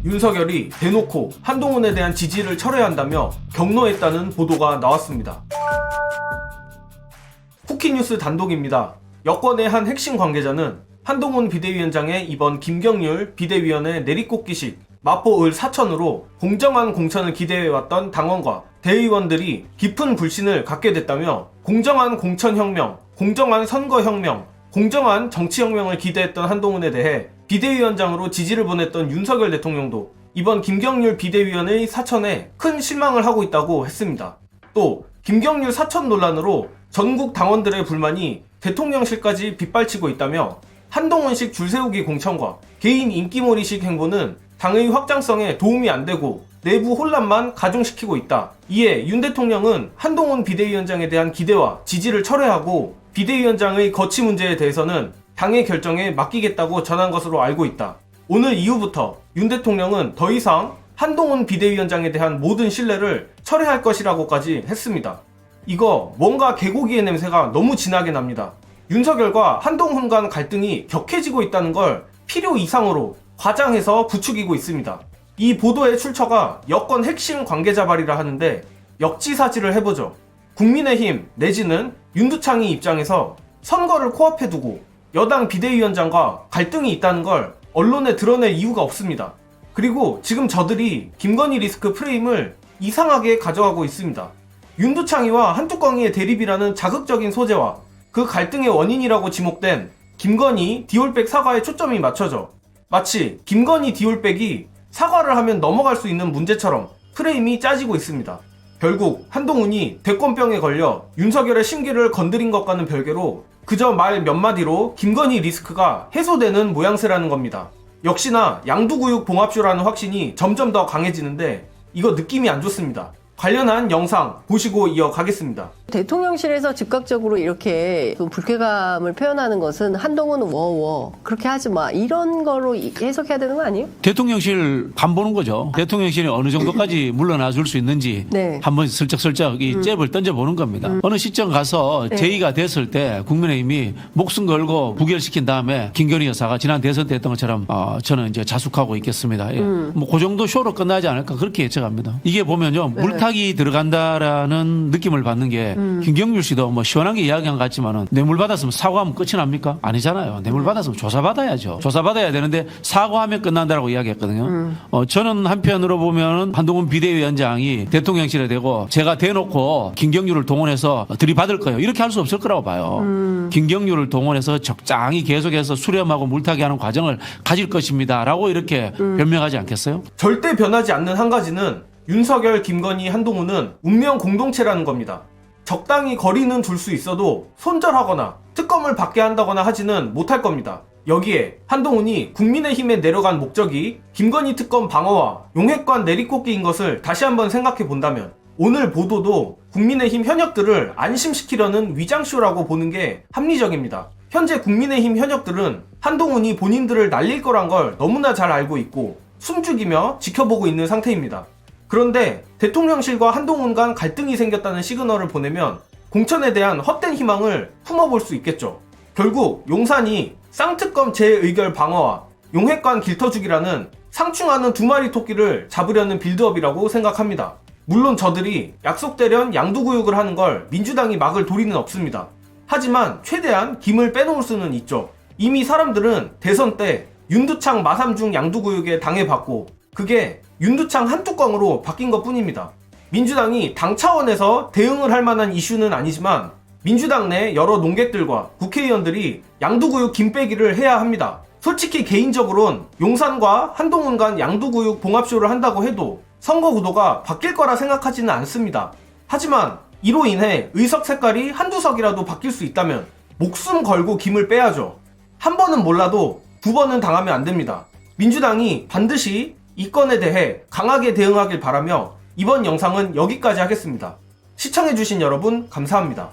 윤석열이 대놓고 한동훈에 대한 지지를 철회한다며 격노했다는 보도가 나왔습니다. 쿠키뉴스 단독입니다. 여권의 한 핵심 관계자는 한동훈 비대위원장의 이번 김경률 비대위원회 내리꽂기식 마포 을 사천으로 공정한 공천을 기대해왔던 당원과 대의원들이 깊은 불신을 갖게 됐다며 공정한 공천혁명, 공정한 선거혁명, 공정한 정치혁명을 기대했던 한동훈에 대해 비대위원장으로 지지를 보냈던 윤석열 대통령도 이번 김경률 비대위원의 사천에 큰 실망을 하고 있다고 했습니다. 또 김경률 사천 논란으로 전국 당원들의 불만이 대통령실까지 빗발치고 있다며 한동훈식 줄세우기 공천과 개인 인기몰이식 행보는 당의 확장성에 도움이 안 되고 내부 혼란만 가중시키고 있다. 이에 윤 대통령은 한동훈 비대위원장에 대한 기대와 지지를 철회하고 비대위원장의 거취 문제에 대해서는 당의 결정에 맡기겠다고 전한 것으로 알고 있다. 오늘 이후부터 윤 대통령은 더 이상 한동훈 비대위원장에 대한 모든 신뢰를 철회할 것이라고까지 했습니다. 이거 뭔가 개고기의 냄새가 너무 진하게 납니다. 윤석열과 한동훈 간 갈등이 격해지고 있다는 걸 필요 이상으로 과장해서 부추기고 있습니다. 이 보도의 출처가 여권 핵심 관계자 발이라 하는데 역지사지를 해보죠. 국민의힘 내지는 윤두창이 입장에서 선거를 코앞에 두고 여당 비대위원장과 갈등이 있다는 걸 언론에 드러낼 이유가 없습니다. 그리고 지금 저들이 김건희 리스크 프레임을 이상하게 가져가고 있습니다. 윤두창이와 한뚜껑이의 대립이라는 자극적인 소재와 그 갈등의 원인이라고 지목된 김건희 디올백 사과에 초점이 맞춰져 마치 김건희 디올백이 사과를 하면 넘어갈 수 있는 문제처럼 프레임이 짜지고 있습니다. 결국 한동훈이 대권병에 걸려 윤석열의 심기를 건드린 것과는 별개로 그저 말 몇 마디로 김건희 리스크가 해소되는 모양새라는 겁니다. 역시나 양두구육 봉합쇼라는 확신이 점점 더 강해지는데 이거 느낌이 안 좋습니다. 관련한 영상 보시고 이어가겠습니다. 대통령실에서 즉각적으로 이렇게 좀 불쾌감을 표현하는 것은 한동훈은 워워 그렇게 하지 마 이런 거로 해석해야 되는 거 아니에요? 대통령실 간 보는 거죠. 대통령실이 어느 정도까지 물러나 줄 수 있는지 네. 한번 슬쩍슬쩍 이 잽을 던져보는 겁니다. 어느 시점 가서 네. 제의가 됐을 때 국민의힘이 목숨 걸고 부결시킨 다음에 김건희 여사가 지난 대선 때 했던 것처럼 저는 이제 자숙하고 있겠습니다. 예. 뭐 그 정도 쇼로 끝나지 않을까 그렇게 예측합니다. 이게 보면요. 네. 물타기 들어간다라는 느낌을 받는 게 김경률 씨도 뭐 시원하게 이야기한 것 같지만은 뇌물 받았으면 사과하면 끝이 납니까? 아니잖아요. 뇌물 받았으면 조사받아야죠. 조사받아야 되는데 사과하면 끝난다라고 이야기했거든요. 저는 한편으로 보면은 한동훈 비대위원장이 대통령실에 대고 제가 대놓고 김경률을 동원해서 들이받을 거예요. 이렇게 할 수 없을 거라고 봐요. 김경률을 동원해서 적당히 계속해서 수렴하고 물타기하는 과정을 가질 것입니다라고 이렇게 변명하지 않겠어요? 절대 변하지 않는 한 가지는 윤석열, 김건희, 한동훈은 운명 공동체라는 겁니다. 적당히 거리는 둘 수 있어도 손절하거나 특검을 받게 한다거나 하지는 못할 겁니다. 여기에 한동훈이 국민의힘에 내려간 목적이 김건희 특검 방어와 용핵관 내리꽂기인 것을 다시 한번 생각해 본다면 오늘 보도도 국민의힘 현역들을 안심시키려는 위장쇼라고 보는 게 합리적입니다. 현재 국민의힘 현역들은 한동훈이 본인들을 날릴 거란 걸 너무나 잘 알고 있고 숨죽이며 지켜보고 있는 상태입니다. 그런데 대통령실과 한동훈 간 갈등이 생겼다는 시그널을 보내면 공천에 대한 헛된 희망을 품어볼 수 있겠죠. 결국 용산이 쌍특검 재의결 방어와 용핵관 길터주기라는 상충하는 두 마리 토끼를 잡으려는 빌드업이라고 생각합니다. 물론 저들이 약속대련 양두구육을 하는 걸 민주당이 막을 도리는 없습니다. 하지만 최대한 김을 빼놓을 수는 있죠. 이미 사람들은 대선 때 윤두창 마삼중 양두구육에 당해봤고 그게 윤두창 한뚜껑으로 바뀐 것 뿐입니다. 민주당이 당 차원에서 대응을 할 만한 이슈는 아니지만 민주당 내 여러 농객들과 국회의원들이 양두구육 김 빼기를 해야 합니다. 솔직히 개인적으론 용산과 한동훈 간 양두구육 봉합쇼를 한다고 해도 선거 구도가 바뀔 거라 생각하지는 않습니다. 하지만 이로 인해 의석 색깔이 한두 석이라도 바뀔 수 있다면 목숨 걸고 김을 빼야죠. 한 번은 몰라도 두 번은 당하면 안 됩니다. 민주당이 반드시 이 건에 대해 강하게 대응하길 바라며 이번 영상은 여기까지 하겠습니다. 시청해주신 여러분 감사합니다.